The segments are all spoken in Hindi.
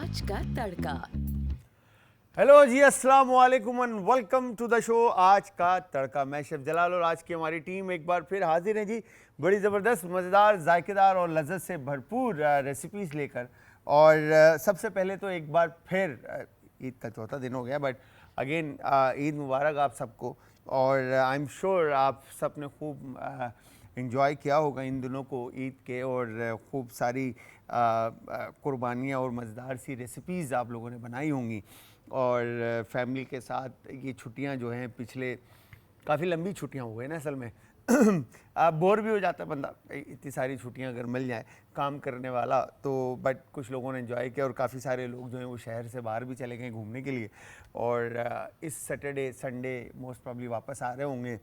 आज का तड़का। हेलो जी, अस्सलाम वालेकुम and welcome to the show Aaj Ka तड़का। मैं शेफ जलाल और आज की हमारी टीम एक बार फिर हाजिर है जी, बड़ी ज़बरदस्त, मज़ेदार, जायकेदार और लज्जत से भरपूर रेसिपीज़ लेकर। और सबसे पहले तो एक बार फिर ईद का चौथा दिन हो गया, बट अगेन ईद मुबारक आप सबको। और आई एम श्योर आप सब ने खूब इंजॉय किया होगा इन दिनों को ईद के, और खूब सारी कुर्बानियाँ और मज़ेदार सी रेसिपीज़ आप लोगों ने बनाई होंगी। और फैमिली के साथ ये छुट्टियां जो हैं, पिछले काफ़ी लंबी छुट्टियां हो गई ना असल में। आप बोर भी हो जाता है बंदा, इतनी सारी छुट्टियां अगर मिल जाए काम करने वाला तो। बट कुछ लोगों ने एंजॉय किया और काफ़ी सारे लोग जो हैं वो शहर से बाहर भी चले गए घूमने के लिए। और इस सैटरडे संडे मोस्ट प्रॉब्ली वापस आ रहे होंगे।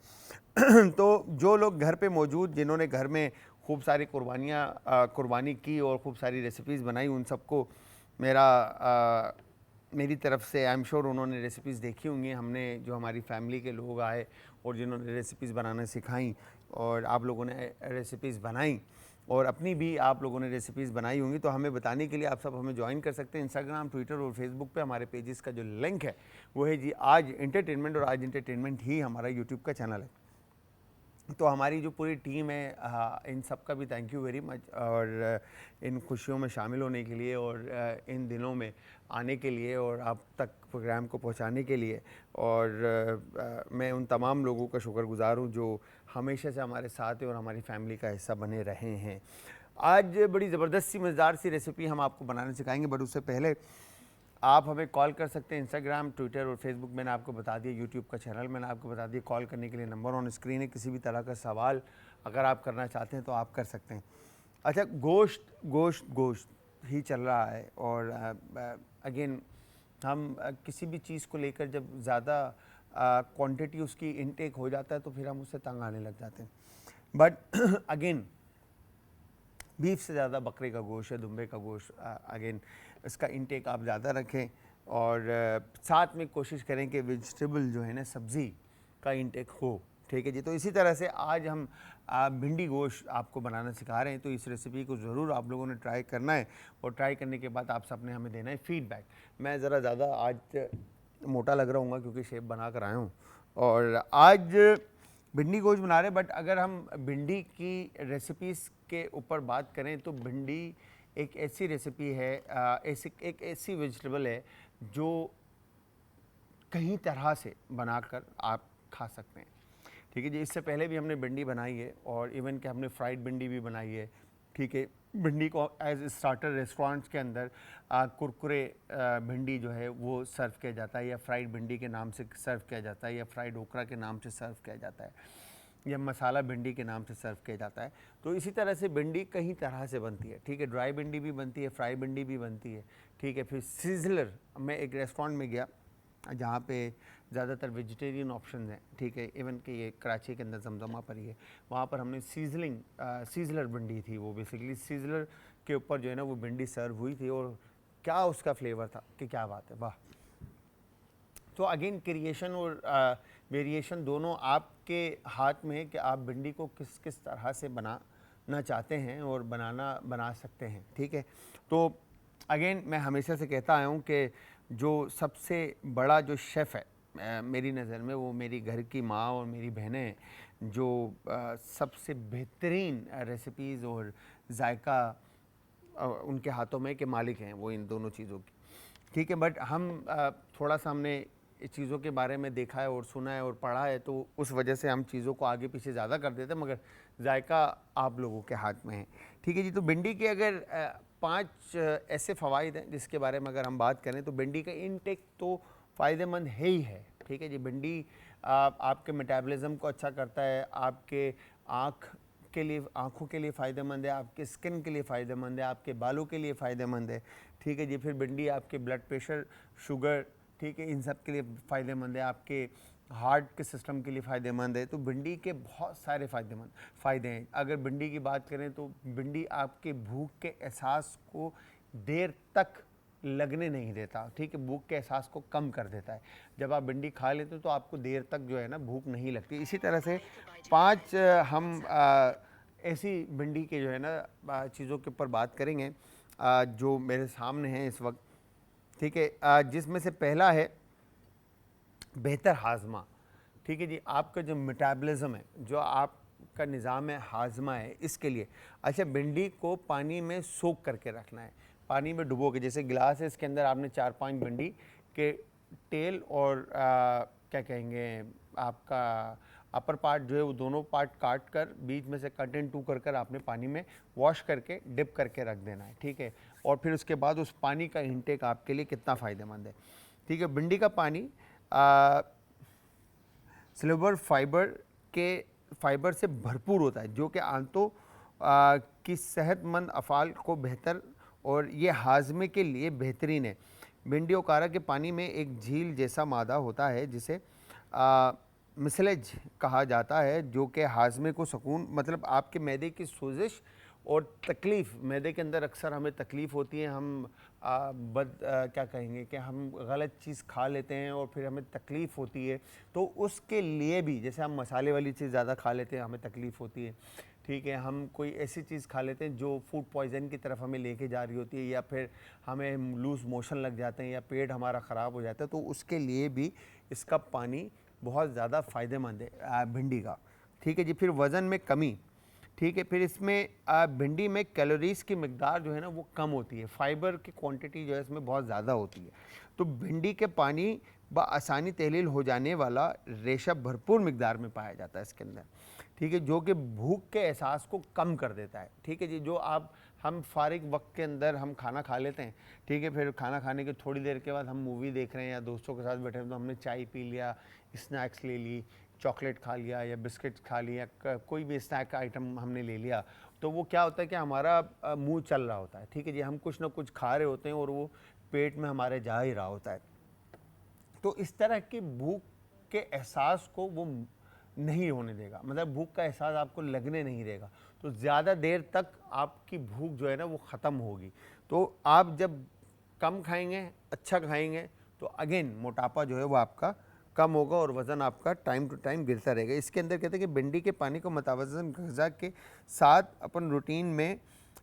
तो जो लोग घर पे मौजूद, जिन्होंने घर में खूब सारी कुर्बानी की और खूब सारी रेसिपीज़ बनाई, उन सबको मेरी तरफ से आई एम श्योर उन्होंने रेसिपीज़ देखी होंगी। हमने जो हमारी फैमिली के लोग आए और जिन्होंने रेसिपीज़ बनाना सिखाई, और आप लोगों ने रेसिपीज़ बनाई और अपनी भी आप लोगों ने रेसिपीज़ बनाई होंगी, तो हमें बताने के लिए आप सब हमें ज्वाइन कर सकते हैं इंस्टाग्राम, ट्विटर और फेसबुक पे। हमारे पेजेस का जो लिंक है वो है जी आज एंटरटेनमेंट, और आज एंटरटेनमेंट ही हमारा यूट्यूब का चैनल है। तो हमारी जो पूरी टीम है, इन सब का भी थैंक यू वेरी मच, और इन खुशियों में शामिल होने के लिए, और इन दिनों में आने के लिए, और आप तक प्रोग्राम को पहुंचाने के लिए। और मैं उन तमाम लोगों का शुक्रगुजार हूं जो हमेशा से हमारे साथ हैं और हमारी फैमिली का हिस्सा बने रहे हैं। आज बड़ी ज़बरदस्त सी मज़ेदार सी रेसिपी हम आपको बनाना सिखाएंगे, बट उससे पहले आप हमें कॉल कर सकते हैं। इंस्टाग्राम, ट्विटर और फेसबुक मैंने आपको बता दिया, यूट्यूब का चैनल मैंने आपको बता दिया। कॉल करने के लिए नंबर ऑन स्क्रीन है। किसी भी तरह का सवाल अगर आप करना चाहते हैं तो आप कर सकते हैं। अच्छा, गोश्त गोश्त गोश्त ही चल रहा है, और अगेन हम किसी भी चीज़ को लेकर जब ज़्यादा क्वांटिटी उसकी इनटेक हो जाता है तो फिर हम उससे तंग आने लग जाते हैं। बट अगेन बीफ से ज़्यादा बकरे का गोश्त है, दुम्बे का गोश्त, अगेन इसका इंटेक आप ज़्यादा रखें। और साथ में कोशिश करें कि वेजिटेबल जो है ना, सब्ज़ी का इंटेक हो। ठीक है जी। तो इसी तरह से आज हम भिंडी गोश्त आपको बनाना सिखा रहे हैं, तो इस रेसिपी को ज़रूर आप लोगों ने ट्राई करना है, और ट्राई करने के बाद आप सबने हमें देना है फीडबैक। मैं ज़रा ज़्यादा आज मोटा लग रहा हूँ क्योंकि शेप बना कर आया हूँ, और आज भिंडी गोश्त बना रहे हैं। बट अगर हम भिंडी की रेसिपीज़ के ऊपर बात करें तो भिंडी एक ऐसी रेसिपी है, एक ऐसी वेजिटेबल है जो कई तरह से बनाकर आप खा सकते हैं। ठीक है जी। इससे पहले भी हमने भिंडी बनाई है, और इवन कि हमने फ्राइड भिंडी भी बनाई है। ठीक है। भिंडी को एज स्टार्टर रेस्टोरेंट्स के अंदर कुरकुरे भिंडी जो है वो सर्व किया जाता है, या फ्राइड भिंडी के नाम से सर्व किया जाता है, या फ्राइड ओकरा के नाम से सर्व किया जाता है, या मसाला भिंडी के नाम से सर्व किया जाता है। तो इसी तरह से भिंडी कई तरह से बनती है। ठीक है। ड्राई भिंडी भी बनती है, फ्राई भिंडी भी बनती है। ठीक है। फिर सीजलर, मैं एक रेस्टोरेंट में गया जहाँ पे ज़्यादातर वेजिटेरियन ऑप्शन हैं। ठीक है। इवन कि ये कराची के अंदर जमजमा पर ही है, वहाँ पर हमने सीजलर भिंडी थी। वो बेसिकली सीजलर के ऊपर जो है ना वो भिंडी सर्व हुई थी, और क्या उसका फ्लेवर था कि क्या बात है, वाह। तो अगेन क्रिएशन और वेरिएशन दोनों आपके हाथ में है कि आप भिंडी को किस किस तरह से बनाना चाहते हैं और बना सकते हैं। ठीक है। तो अगेन मैं हमेशा से कहता आया हूँ कि जो सबसे बड़ा जो शेफ़ है मेरी नज़र में, वो मेरी घर की माँ और मेरी बहनें हैं, जो सबसे बेहतरीन रेसिपीज़ और जायका उनके हाथों में के मालिक हैं, वो इन दोनों चीज़ों की। ठीक है। बट हम थोड़ा सा हमने इस चीज़ों के बारे में देखा है और सुना है और पढ़ा है, तो उस वजह से हम चीज़ों को आगे पीछे ज़्यादा कर देते हैं, मगर जायका आप लोगों के हाथ में है। ठीक है जी। तो भिंडी के अगर 5 ऐसे फ़वाइद हैं जिसके बारे में अगर हम बात करें, तो भिंडी का इनटेक तो फ़ायदेमंद है ही है। ठीक है जी। भिंडी आपके मेटाबॉलिज्म को अच्छा करता है, आपके आँखों के लिए फ़ायदेमंद है, आपके स्किन के लिए फ़ायदेमंद है, आपके बालों के लिए फ़ायदेमंद है। ठीक है जी। फिर भिंडी आपके ब्लड प्रेशर, शुगर, ठीक है, इन सब के लिए फ़ायदेमंद है, आपके हार्ट के सिस्टम के लिए फ़ायदेमंद है। तो भिंडी के बहुत सारे फ़ायदे हैं। अगर भिंडी की बात करें तो भिंडी आपके भूख के एहसास को देर तक लगने नहीं देता। ठीक है। भूख के एहसास को कम कर देता है। जब आप भिंडी खा लेते हो तो आपको देर तक जो है ना भूख नहीं लगती। इसी तरह से 5 हम ऐसी भिंडी के जो है ना चीज़ों के ऊपर बात करेंगे जो मेरे सामने हैं इस वक्त। ठीक है, जिसमें से पहला है बेहतर हाजमा। ठीक है जी, आपका जो मेटाबॉलिज्म है, जो आपका निज़ाम है हाजमा है, इसके लिए अच्छा भिंडी को पानी में सोख करके रखना है, पानी में डुबो के, जैसे गिलास है इसके अंदर आपने 4-5 भिंडी के टेल और क्या कहेंगे आपका अपर पार्ट जो है वो दोनों पार्ट काट कर बीच में से कट इन टू कर आपने पानी में वॉश करके डिप करके रख देना है। ठीक है, और फिर उसके बाद उस पानी का इंटेक आपके लिए कितना फ़ायदेमंद है। ठीक है, भिंडी का पानी सिल्वर फाइबर से भरपूर होता है, जो कि आंतों की सेहतमंद अफ़ाल को बेहतर और ये हाजमे के लिए बेहतरीन है। भिंडी ओकारा के पानी में एक झील जैसा मादा होता है जिसे मिसलेज कहा जाता है, जो कि हाजमे को सुकून, मतलब आपके मैदे की सोजिश और तकलीफ़, मैदे के अंदर अक्सर हमें तकलीफ़ होती है, हम क्या कहेंगे कि हम गलत चीज़ खा लेते हैं और फिर हमें तकलीफ़ होती है, तो उसके लिए भी, जैसे हम मसाले वाली चीज़ ज़्यादा खा लेते हैं हमें तकलीफ़ होती है। ठीक है, हम कोई ऐसी चीज़ खा लेते हैं जो फूड पॉइज़न की तरफ हमें लेके जा रही होती है, या फिर हमें लूज़ मोशन लग जाते हैं या पेट हमारा ख़राब हो जाता है, तो उसके लिए भी इसका पानी बहुत ज़्यादा फ़ायदेमंद है भिंडी का। ठीक है जी, फिर वज़न में कमी। ठीक है, फिर इसमें भिंडी में कैलोरीज़ की मिकदार जो है ना वो कम होती है, फाइबर की क्वांटिटी जो है इसमें बहुत ज़्यादा होती है, तो भिंडी के पानी आसानी तहलील हो जाने वाला रेशा भरपूर मिकदार में पाया जाता है इसके अंदर। ठीक है, जो कि भूख के एहसास को कम कर देता है। ठीक है जी, जो आप हम फारिग वक्त के अंदर हम खाना खा लेते हैं, ठीक है, फिर खाना खाने के थोड़ी देर के बाद हम मूवी देख रहे हैं या दोस्तों के साथ बैठे हैं, तो हमने चाय पी लिया, स्नैक्स ले ली, चॉकलेट खा लिया या बिस्किट खा लिया, कोई भी स्नैक का आइटम हमने ले लिया, तो वो क्या होता है कि हमारा मुंह चल रहा होता है। ठीक है जी, हम कुछ ना कुछ खा रहे होते हैं और वो पेट में हमारे जा ही रहा होता है, तो इस तरह की भूख के एहसास को वो नहीं होने देगा, मतलब भूख का एहसास आपको लगने नहीं देगा, तो ज़्यादा देर तक आपकी भूख जो है ना वो ख़त्म होगी। तो आप जब कम खाएंगे, अच्छा खाएंगे, तो अगेन मोटापा जो है वो आपका कम होगा और वज़न आपका टाइम टू टाइम गिरता रहेगा। इसके अंदर कहते हैं कि भिंडी के पानी को मुतवाज़न ग़िज़ा के साथ अपन रूटीन में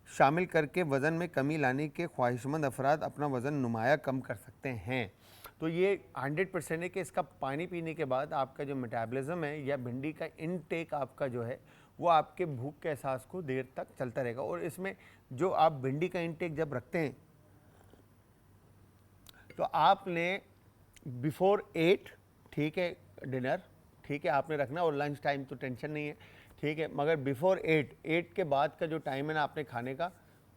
शामिल करके वज़न में कमी लाने के ख्वाहिशमंद अफराद अपना वज़न नुमाया कम कर सकते हैं। तो ये 100% है कि इसका पानी पीने के बाद आपका जो मेटाबॉलिज्म है या भिंडी का इनटेक आपका जो है वो आपके भूख के एहसास को देर तक चलता रहेगा। और इसमें जो आप भिंडी का इनटेक जब रखते हैं तो आपने बिफोर 8, ठीक है, डिनर, ठीक है, आपने रखना, और लंच टाइम तो टेंशन नहीं है, ठीक है, मगर बिफोर 8 के बाद का जो टाइम है ना आपने खाने का,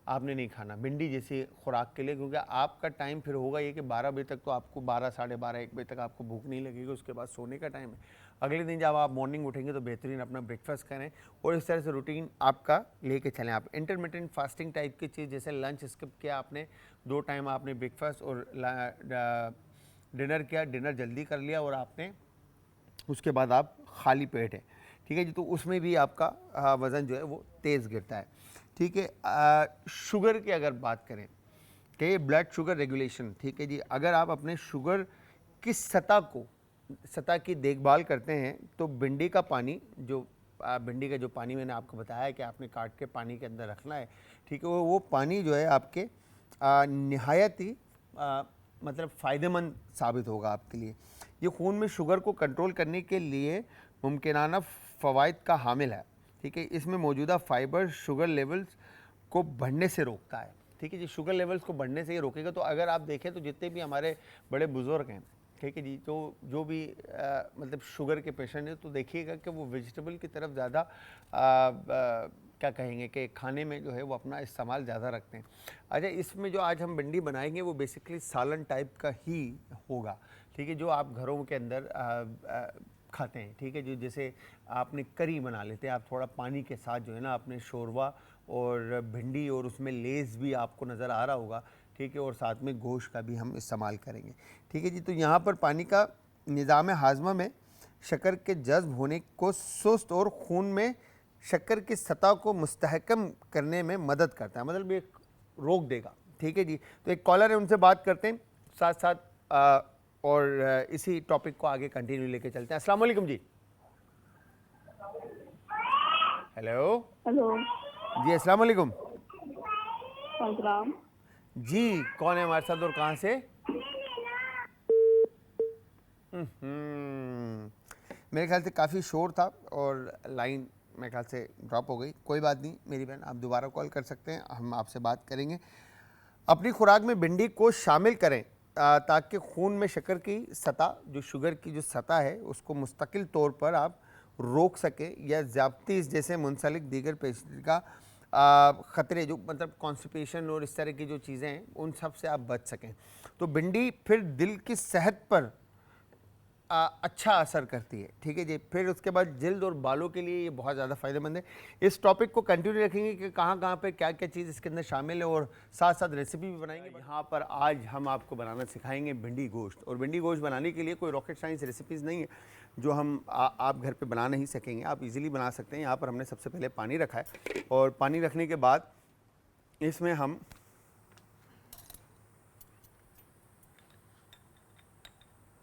आपने नहीं खाना भिंडी जैसी खुराक के लिए, क्योंकि आपका टाइम फिर होगा ये कि 12 बजे तक तो आपको 12, साढ़े 12, 1 बजे तक आपको भूख नहीं लगेगी, उसके बाद सोने का टाइम है। अगले दिन जब आप मॉर्निंग उठेंगे तो बेहतरीन अपना ब्रेकफास्ट करें और इस तरह से रूटीन आपका लेके चलें। आप इंटरमिटेंट फास्टिंग टाइप की चीज़, जैसे लंच स्किप किया आपने, 2 टाइम आपने ब्रेकफास्ट और डिनर किया, डिनर जल्दी कर लिया और आपने उसके बाद आप खाली पेट है, ठीक है जी, तो उसमें भी आपका वज़न जो है वो तेज़ गिरता है। ठीक है, शुगर की अगर बात करें कि ब्लड शुगर रेगुलेशन, ठीक है जी, अगर आप अपने शुगर की सतह की देखभाल करते हैं तो भिंडी का पानी, जो भिंडी का जो पानी मैंने आपको बताया कि आपने काट के पानी के अंदर रखना है, ठीक है, वो पानी जो है आपके निहायत ही मतलब फ़ायदेमंद साबित होगा आपके लिए। ये खून में शुगर को कंट्रोल करने के लिए मुमकिनाना फ़वाइद का हामिल है। ठीक है, इसमें मौजूदा फाइबर शुगर लेवल्स को बढ़ने से रोकता है। ठीक है जी, शुगर लेवल्स को बढ़ने से ये रोकेगा। तो अगर आप देखें तो जितने भी हमारे बड़े बुज़ुर्ग हैं, ठीक है जी, तो जो भी मतलब शुगर के पेशेंट हैं, तो देखिएगा कि वो वेजिटेबल की तरफ ज़्यादा क्या कहेंगे कि खाने में जो है वो अपना इस्तेमाल ज़्यादा रखते हैं। अच्छा, इसमें जो आज हम भिंडी बनाएंगे वो बेसिकली सालन टाइप का ही होगा, ठीक है, जो आप घरों के अंदर खाते हैं। ठीक है, जो जैसे आपने करी बना लेते हैं, आप थोड़ा पानी के साथ जो है ना आपने शोरबा और भिंडी और उसमें लेज़ भी आपको नज़र आ रहा होगा, ठीक है, और साथ में गोश्त का भी हम इस्तेमाल करेंगे। ठीक है जी, तो यहाँ पर पानी का निज़ाम हाजमा में शक्कर के जज्ब होने को सुस्त और खून में शक्कर की सतह को मुस्तहकम करने में मदद करता है, मतलब ये रोक देगा। ठीक है जी, तो एक कॉलर है, उनसे बात करते हैं, साथ साथ और इसी टॉपिक को आगे कंटिन्यू लेके चलते हैं। अस्सलाम वालेकुम जी। हेलो जी, अस्सलाम वालेकुम सलाम जी, कौन है हमारे साथ और कहाँ से? मेरे ख्याल से काफ़ी शोर था और लाइन मेरे ख्याल से ड्रॉप हो गई। कोई बात नहीं मेरी बहन, आप दोबारा कॉल कर सकते हैं, हम आपसे बात करेंगे। अपनी खुराक में भिंडी को शामिल करें ताकि खून में शक्कर की सतह, जो शुगर की जो सतह है, उसको मुस्तकिल तौर पर आप रोक सके या ज़्यादतीस जैसे मुंसलिक दीगर पेशी का ख़तरे, जो मतलब कॉन्स्टिपेशन और इस तरह की जो चीज़ें हैं, उन सब से आप बच सकें। तो भिंडी फिर दिल की सेहत पर अच्छा असर करती है, ठीक है जी। फिर उसके बाद जिल्द और बालों के लिए ये बहुत ज़्यादा फ़ायदेमंद है। इस टॉपिक को कंटिन्यू रखेंगे कि कहाँ कहाँ पे क्या क्या चीज़ इसके अंदर शामिल है और साथ साथ रेसिपी भी बनाएंगे। यहाँ पर आज हम आपको बनाना सिखाएंगे भिंडी गोश्त। और भिंडी गोश्त बनाने के लिए कोई रॉकेट साइंस रेसिपीज़ नहीं है जो हम आप घर पर बना नहीं सकेंगे, आप ईज़िली बना सकते हैं। यहाँ पर हमने सबसे पहले पानी रखा है और पानी रखने के बाद इसमें हम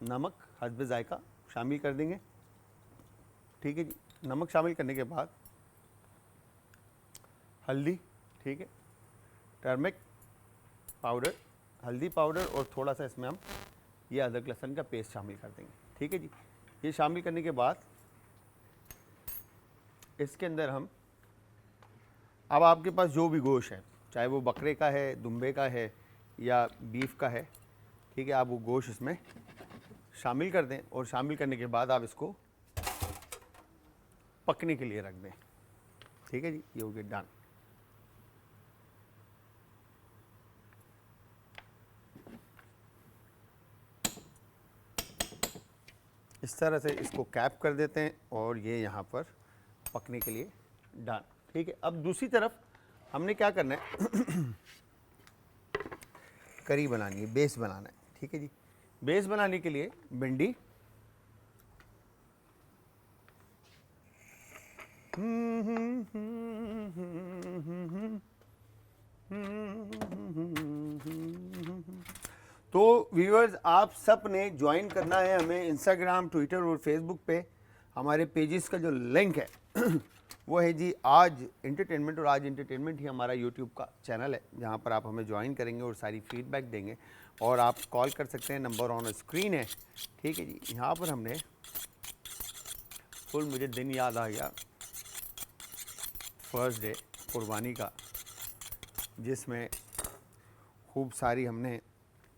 नमक हस्बे जायका शामिल कर देंगे, ठीक है जी। नमक शामिल करने के बाद हल्दी, ठीक है, टर्मरिक पाउडर, हल्दी पाउडर और थोड़ा सा इसमें हम ये अदरक लहसुन का पेस्ट शामिल कर देंगे, ठीक है जी। ये शामिल करने के बाद इसके अंदर हम, अब आपके पास जो भी गोश्त है, चाहे वो बकरे का है, दुम्बे का है या बीफ का है, ठीक है, आप वो गोश्त इसमें शामिल कर दें और शामिल करने के बाद आप इसको पकने के लिए रख दें, ठीक है जी। ये हो गया डन। इस तरह से इसको कैप कर देते हैं और ये यहाँ पर पकने के लिए डन, ठीक है। अब दूसरी तरफ हमने क्या करना है करी बनानी है, बेस बनाना है, ठीक है जी। बेस बनाने के लिए भिंडी तो व्यूअर्स, आप सब ने ज्वाइन करना है हमें इंस्टाग्राम, ट्विटर और फेसबुक पे। हमारे पेजेस का जो लिंक है वो है जी आज एंटरटेनमेंट, और आज एंटरटेनमेंट ही हमारा यूट्यूब का चैनल है जहाँ पर आप हमें ज्वाइन करेंगे और सारी फीडबैक देंगे। और आप कॉल कर सकते हैं, नंबर ऑन स्क्रीन है, ठीक है जी। यहाँ पर हमने फुल, मुझे दिन याद आ गया फर्स्ट डे कुर्बानी का, जिसमें खूब सारी हमने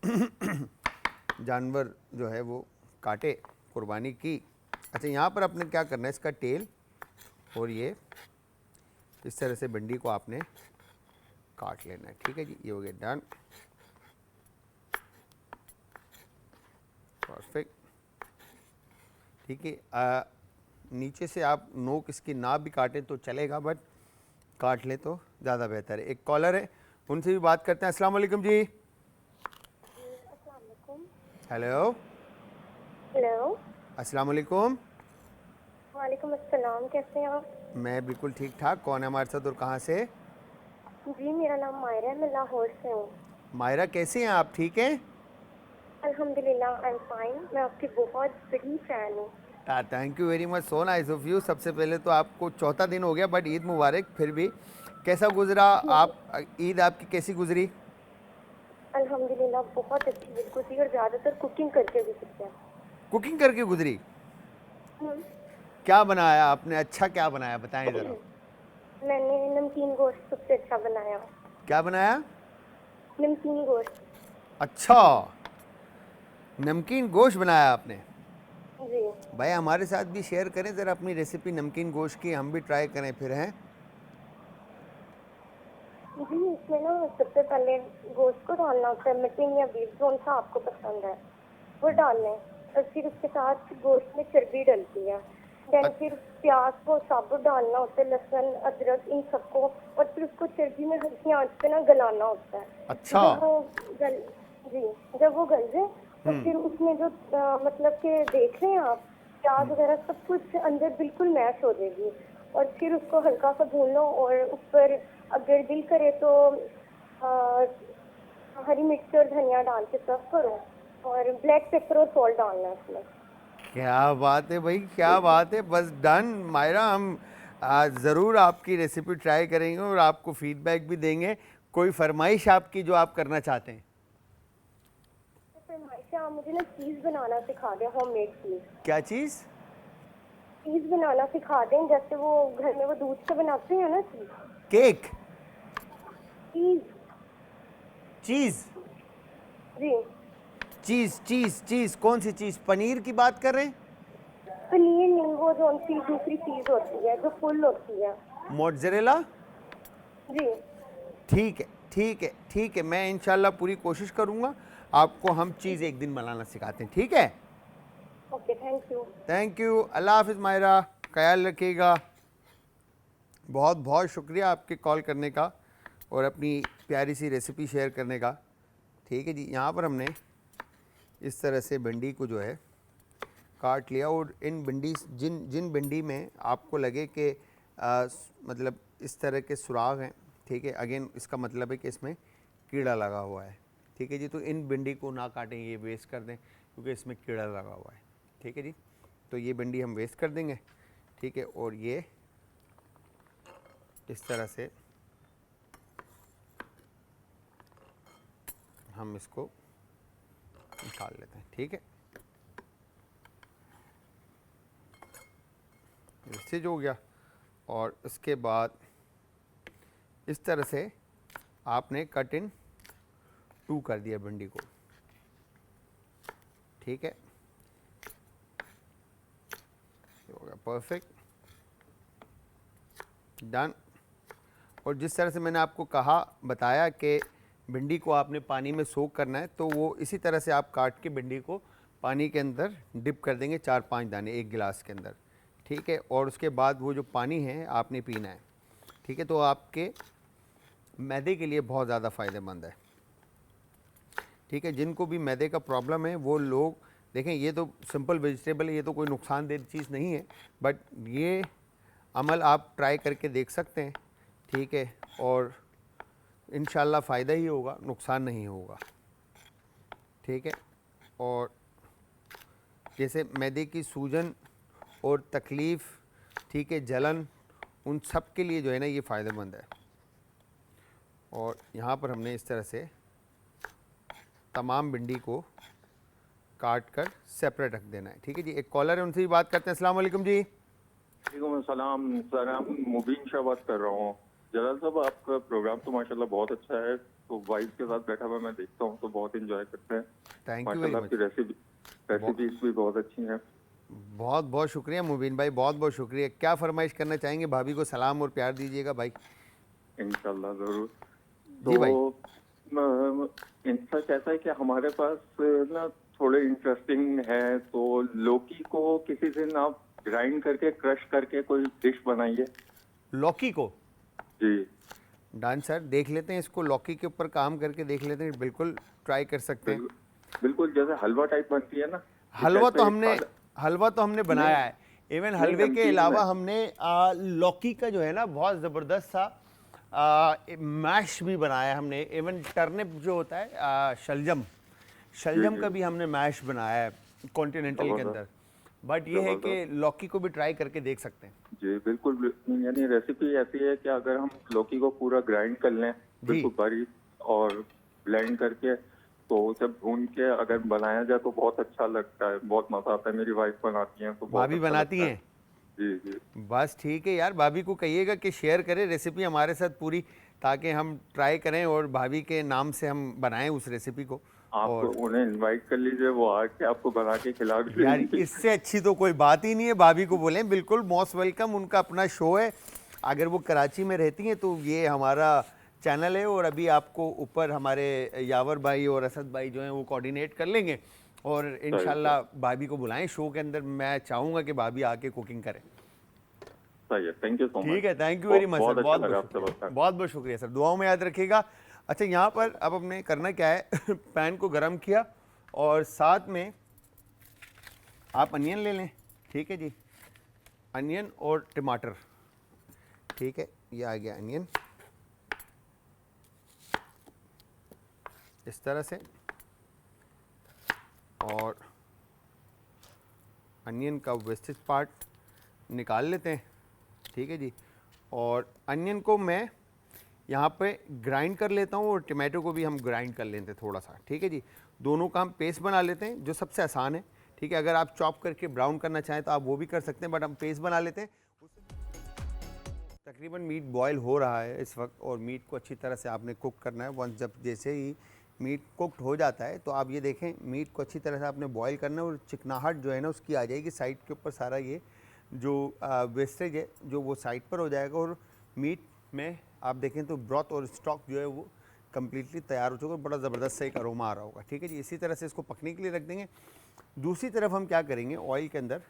जानवर जो है वो काटे, कुर्बानी की। अच्छा, यहाँ पर आपने क्या करना है, इसका टेल और ये इस तरह से भिंडी को आपने काट लेना है, ठीक है जी। ये हो गया डन, परफेक्ट, ठीक है। नीचे से आप नोक इसकी नाप भी काटें तो चलेगा, बट काट ले तो ज़्यादा बेहतर है। एक कॉलर है, उनसे भी बात करते हैं। अस्सलाम वालेकुम जी। हेलो हेलो, अस्सलाम वालेकुम। वालेकुम अस्सलाम, कैसे हैं आप? मैं बिल्कुल ठीक ठाक। कौन है हमारे साथ और कहाँ से? जी, मेरा नाम मायरा है, मैं लाहौर से हूँ। मायरा, कैसी हैं आप, ठीक हैं? अल्हम्दुलिल्लाह, आई एम फाइन। मैं आपकी बहुत बड़ी फ़ैन हूँ। Thank you very much, so nice of you. सबसे पहले तो आपको चौथा दिन हो गया, बट ईद मुबारक। फिर भी कैसा गुजरा आप, ईद आपकी कैसी गुजरी? अल्हम्दुलिल्लाह बहुत अच्छी गुजरी और ज़्यादातर कुकिंग करके गुजरी है। कुकिंग करके गुजरी? हम्म, क्या बनाया आपने, अच्छा क्या बनाया बताएं ज़रा। मैंने नमकीन गोश्त सबसे अच्छा बनाया। क्या बनाया? नमकीन गोश्त। अच्छा, नमकीन गोश्त बनाया आपने। जी भाई हमारे साथ भी शेयर करें ज़रा अपनी रेसिपी नमकीन गोश्त की, हम भी ट्राई करें फिर, हैं? जी, इसमें ना सबसे पहले गोश्त को डालना होता है, मटन या बीफ, जो सा आपको पसंद है वो डालना है। और फिर उसके साथ गोश्त में चर्बी डलती है। देन फिर प्याज को साबुत डालना होता है, लहसुन, अदरक, इन सबको। और फिर उसको चर्बी में हल्की आंच पे ना गलाना होता है। अच्छा। जब वो गल जाए तो फिर उसमें जो मतलब कि देख रहे हैं आप, प्याज वगैरह सब कुछ अंदर बिल्कुल मैश हो जाएगी। और फिर उसको हल्का सा भून लो और ऊपर अगर दिल करे तो हरी मिर्च और धनिया डाल के सर्व करो। और ब्लैक पेपर और सॉल्ट डालना है उसमें। क्या बात है भाई, क्या बात है। बस डन मायरा, हम ज़रूर आपकी रेसिपी ट्राई करेंगे और आपको फीडबैक भी देंगे। कोई फरमाइश आपकी जो आप करना चाहते हैं? फरमाइश क्या आप मुझे ना चीज़ बनाना सिखा दें, होममेड चीज़। क्या चीज़? चीज़ बनाना सिखा दें, जैसे वो घर में वो दूध से बनाते हैं ना चीज़। केक? चीज़। चीज़? जी। चीज़ चीज़ चीज़ कौन सी चीज़? पनीर की बात कर रहे हैं? पनीर नहीं, वो जो सी दूसरी चीज़ होती है जो फुल होती है। मोज़रेला? जी। ठीक है, ठीक है, ठीक है, मैं इंशाल्लाह पूरी कोशिश करूँगा, आपको हम चीज़ एक दिन बनाना सिखाते हैं, ठीक है? Okay, thank you. Thank you, Allah हाफ़िज़ मायरा, ख्याल रखिएगा। बहुत बहुत शुक्रिया आपके कॉल करने का और अपनी प्यारी सी रेसिपी शेयर करने का। ठीक है जी, यहाँ पर हमने इस तरह से भिंडी को जो है काट लिया और इन भिंडी जिन भिंडी में आपको लगे कि मतलब इस तरह के सुराग हैं, ठीक है, अगेन इसका मतलब है कि इसमें कीड़ा लगा हुआ है। ठीक है जी, तो इन भिंडी को ना काटें, ये वेस्ट कर दें क्योंकि इसमें कीड़ा लगा हुआ है। ठीक है जी, तो ये भिंडी हम वेस्ट कर देंगे। ठीक है, और ये इस तरह से हम इसको निकाल लेते हैं। ठीक है, वेस्टेज हो गया और इसके बाद इस तरह से आपने कट इन 2 कर दिया भिंडी को। ठीक है, ये हो गया परफेक्ट, डन। और जिस तरह से मैंने आपको कहा बताया कि भिंडी को आपने पानी में सोक करना है, तो वो इसी तरह से आप काट के भिंडी को पानी के अंदर डिप कर देंगे, 4-5 दाने एक गिलास के अंदर। ठीक है, और उसके बाद वो जो पानी है आपने पीना है। ठीक है, तो आपके मैदे के लिए बहुत ज़्यादा फ़ायदेमंद है। ठीक है, जिनको भी मैदे का प्रॉब्लम है वो लोग देखें, ये तो सिंपल वेजिटेबल है, ये तो कोई नुकसानदेह चीज़ नहीं है, बट ये अमल आप ट्राई करके देख सकते हैं। ठीक है, और इंशाल्लाह फ़ायदा ही होगा, नुकसान नहीं होगा। ठीक है, और जैसे मैदे की सूजन और तकलीफ़, ठीक है, जलन, उन सब के लिए जो है ना ये फ़ायदेमंद है। और यहाँ पर हमने इस तरह से तमाम भिंडी को काट कर सेपरेट रख देना है। ठीक है जी, एक कॉलर है, उनसे भी बात करते हैं। अस्सलाम वालेकुम जी। वालेकुम सलाम सर, हम मुबीन शाह बात कर रहा हूँ। जलाल साहब, आपका प्रोग्राम तो माशाल्लाह बहुत अच्छा है, तो वाइफ के साथ बैठा हुआ मैं देखता हूँ तो बहुत एंजॉय करते हैं। थैंक यू वेरी माशाल्लाह मच। आपकी रेसिपीज भी बहुत अच्छी हैं। बहुत बहुत शुक्रिया मुबीन भाई, बहुत बहुत शुक्रिया। क्या फरमाइश करना चाहेंगे? भाभी को सलाम और प्यार दीजिएगा भाई। इंशाल्लाह जरूर। जी भाई। तो सच ऐसा है कि हमारे पास ना थोड़े इंटरेस्टिंग है, तो लौकी को किसी दिन आप ग्राइंड करके क्रश करके कोई डिश बनाइए। लौकी को? जी डान सर, देख लेते हैं इसको, लौकी के ऊपर काम करके देख लेते हैं, बिल्कुल ट्राई कर सकते हैं। बिल्कुल जैसे हलवा टाइप बनती है ना। हलवा तो एक हमने हलवा तो हमने बनाया है। इवन हलवे के अलावा हमने लौकी का जो है ना बहुत ज़बरदस्त सा मैश भी बनाया है हमने। इवन टर्निप जो होता है शलजम का भी हमने मैश बनाया है कॉन्टिनेंटल के अंदर। बट ये है कि लौकी को भी ट्राई करके देख सकते हैं। जी बिल्कुल, यानी रेसिपी ऐसी है कि अगर हम लौकी को पूरा ग्राइंड कर लें बिल्कुल बारीक और ब्लेंड करके, तो उसे भून के अगर बनाया जाए तो बहुत अच्छा लगता है, बहुत मजा आता है। मेरी वाइफ बनाती हैं तो बहुत भाभी अच्छा बनाती लगता है। हैं? जी जी बस ठीक है यार, भाभी को कहिएगा कि शेयर करें रेसिपी हमारे साथ पूरी, ताकि हम ट्राई करें और भाभी के नाम से हम बनाएं उस रेसिपी को। आप और उन्हें इनवाइट कर लीजिए, वो आके आपको बना के खिला भी यार देंगी। इससे अच्छी तो कोई बात ही नहीं है। भाभी को बोलें बिल्कुल मोस्ट वेलकम, उनका अपना शो है। अगर वो कराची में रहती हैं तो ये हमारा चैनल है, और अभी आपको ऊपर हमारे यावर भाई और असद भाई जो हैं वो कोऑर्डिनेट कर लेंगे, और इंशाल्लाह भाभी को बुलाएं शो के अंदर। मैं चाहूँगा कि भाभी आके कुकिंग करें। सही है, थैंक यू सो मच। ठीक है, thank you very much sir, बहुत बहुत शुक्रिया, शुक्रिया। बहुत बहुत शुक्रिया सर, दुआओं में याद रखिएगा। अच्छा, यहाँ पर अब हमने करना क्या है पैन को गरम किया और साथ में आप अनियन ले लें। ठीक है जी, अनियन और टमाटर। ठीक है, ये आ गया अनियन इस तरह से, और अनियन का वेस्टेज पार्ट निकाल लेते हैं। ठीक है जी, और अनियन को मैं यहाँ पे ग्राइंड कर लेता हूँ और टमाटो को भी हम ग्राइंड कर लेते हैं थोड़ा सा, ठीक है जी। दोनों का हम पेस्ट बना लेते हैं जो सबसे आसान है, ठीक है। अगर आप चॉप करके ब्राउन करना चाहें तो आप वो भी कर सकते हैं, बट हम पेस्ट बना लेते हैं। तकरीबन मीट बॉयल हो रहा है इस वक्त और मीट को अच्छी तरह से आपने कुक करना है। वंस जब जैसे ही मीट कुकड हो जाता है तो आप ये देखें मीट को अच्छी तरह से आपने बॉयल करना है और चिकनाहट जो है ना उसकी आ जाएगी साइड के ऊपर, सारा ये जो वेस्टेज है जो वो साइड पर हो जाएगा और मीट में आप देखें तो ब्रॉथ और स्टॉक जो है वो कम्प्लीटली तैयार हो चुका है, बड़ा ज़बरदस्त सा एक अरोमा आ रहा होगा, ठीक है जी। इसी तरह से इसको पकने के लिए रख देंगे। दूसरी तरफ हम क्या करेंगे, ऑयल के अंदर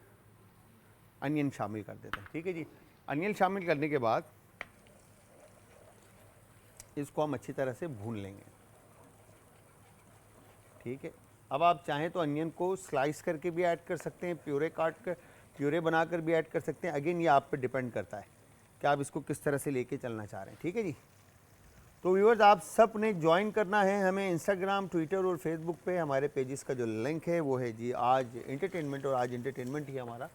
अनियन शामिल कर देते हैं, ठीक है जी। अनियन शामिल करने के बाद इसको हम अच्छी तरह से भून लेंगे, ठीक है। अब आप चाहें तो अनियन को स्लाइस करके भी ऐड कर सकते हैं, प्यूरे काट कर प्यूरे बनाकर भी ऐड कर सकते हैं। अगेन ये आप पे डिपेंड करता है कि आप इसको किस तरह से लेके चलना चाह रहे हैं, ठीक है जी। तो व्यूअर्स आप सब ने ज्वाइन करना है हमें इंस्टाग्राम, ट्विटर और फेसबुक पे। हमारे पेजेस का जो लिंक है वो है जी आज एंटरटेनमेंट, और आज एंटरटेनमेंट ही हमारा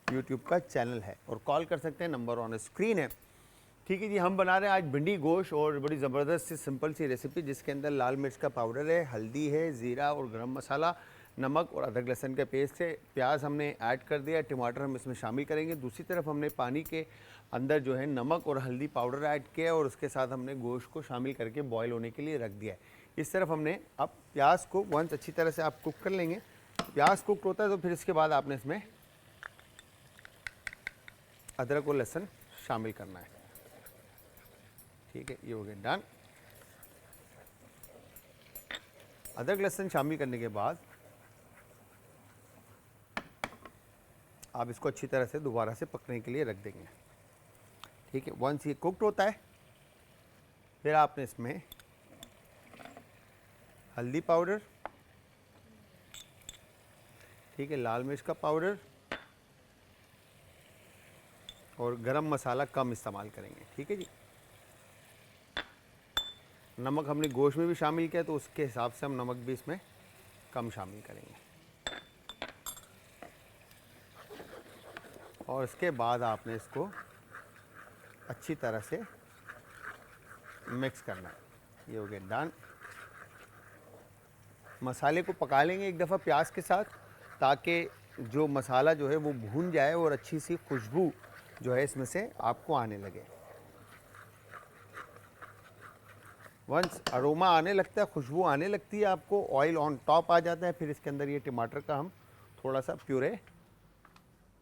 यूट्यूब का चैनल है, और कॉल कर सकते हैं, नंबर ऑन स्क्रीन है, ठीक है जी। हम बना रहे हैं आज भिंडी गोश्त और बड़ी ज़बरदस्त सी सिंपल सी रेसिपी जिसके अंदर लाल मिर्च का पाउडर है, हल्दी है, ज़ीरा और गरम मसाला, नमक और अदरक लहसुन का पेस्ट है। प्याज हमने ऐड कर दिया, टमाटर हम इसमें शामिल करेंगे। दूसरी तरफ हमने पानी के अंदर जो है नमक और हल्दी पाउडर ऐड किया और उसके साथ हमने गोश्त को शामिल करके बॉयल होने के लिए रख दिया है। इस तरफ हमने अब प्याज को वंस अच्छी तरह से आप कुक कर लेंगे। प्याज कुक होता है तो फिर इसके बाद आपने इसमें अदरक और लहसुन शामिल करना है, ठीक है। ये हो गया डन। अदरक लहसुन शामिल करने के बाद आप इसको अच्छी तरह से दोबारा से पकने के लिए रख देंगे, ठीक है। वंस ये कुक्ड होता है फिर आपने इसमें हल्दी पाउडर, ठीक है, लाल मिर्च का पाउडर और गरम मसाला कम इस्तेमाल करेंगे, ठीक है जी। नमक हमने गोश्त में भी शामिल किया तो उसके हिसाब से हम नमक भी इसमें कम शामिल करेंगे, और इसके बाद आपने इसको अच्छी तरह से मिक्स करना है। ये हो गया डन। मसाले को पका लेंगे एक दफ़ा प्याज के साथ ताकि जो मसाला जो है वो भून जाए और अच्छी सी खुशबू जो है इसमें से आपको आने लगे। वंस अरोमा आने लगता है, खुशबू आने लगती है आपको, ऑयल ऑन टॉप आ जाता है, फिर इसके अंदर ये टमाटर का हम थोड़ा सा प्यूरे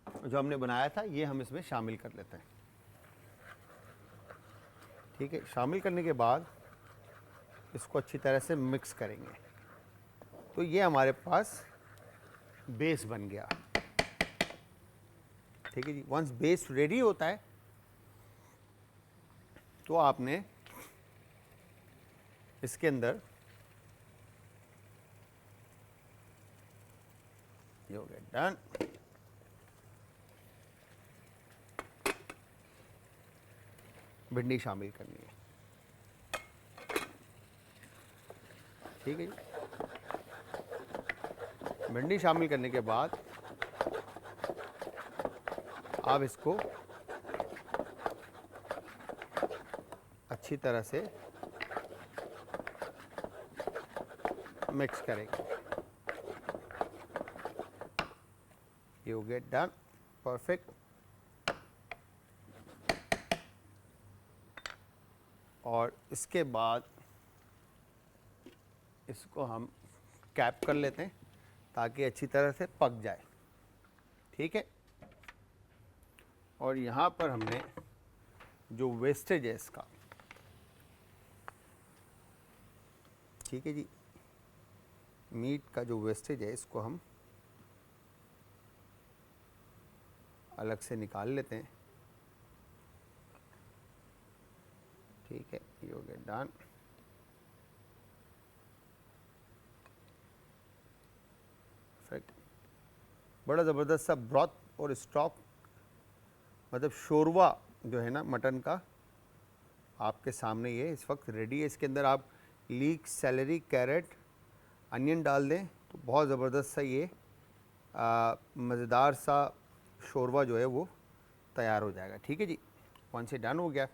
जो हमने बनाया था ये हम इसमें शामिल कर लेते हैं, ठीक है। शामिल करने के बाद इसको अच्छी तरह से मिक्स करेंगे तो ये हमारे पास बेस बन गया, ठीक है जी। वंस बेस रेडी होता है तो आपने इसके अंदर ये हो गया डन। भिंडी शामिल करनी है, ठीक है जी। भिंडी शामिल करने के बाद आप इसको अच्छी तरह से मिक्स करेंगे। You get done, perfect. और इसके बाद इसको हम कैप कर लेते हैं ताकि अच्छी तरह से पक जाए, ठीक है। और यहाँ पर हमने जो वेस्टेज है इसका, ठीक है जी, मीट का जो वेस्टेज है इसको हम अलग से निकाल लेते हैं, ठीक है। ये हो गया डन। परफेक्ट। बड़ा ज़बरदस्त सा ब्रॉथ और स्टॉक मतलब शोरवा जो है ना मटन का आपके सामने ये इस वक्त रेडी है। इसके अंदर आप लीक, सेलरी, कैरेट, अनियन डाल दें तो बहुत ज़बरदस्त सा ये मज़ेदार सा शोरवा जो है वो तैयार हो जाएगा, ठीक है जी। कौन से डन हो गया।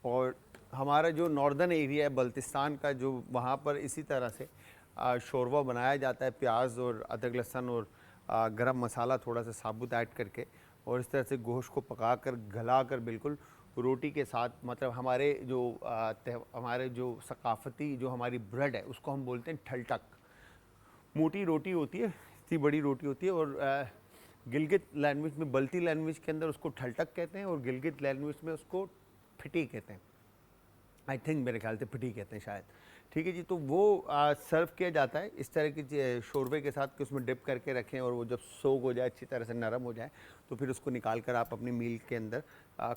और हमारा जो नॉर्दर्न एरिया है बल्तिस्तान का, जो वहाँ पर इसी तरह से शोरबा बनाया जाता है, प्याज और अदरक लहसुन और गरम मसाला थोड़ा सा साबुत ऐड करके, और इस तरह से गोश्त को पका कर गला कर बिल्कुल रोटी के साथ, मतलब हमारे जो सकाफ़ती जो हमारी ब्रेड है उसको हम बोलते हैं ठलटक। मोटी रोटी होती है, इतनी बड़ी रोटी होती है, और गिलगित लैंग्वेज में, बल्ती लैंग्वेज के अंदर उसको ठलटक कहते हैं और गिलगित लैंग्वेज में उसको फिटी कहते हैं। आई थिंक मेरे ख्याल से फिटी कहते हैं शायद। ठीक है जी, तो वो सर्व किया जाता है इस तरह की शोरबे के साथ कि उसमें डिप करके रखें, और वो जब सोग हो जाए, अच्छी तरह से नरम हो जाए, तो फिर उसको निकाल कर आप अपनी मील के अंदर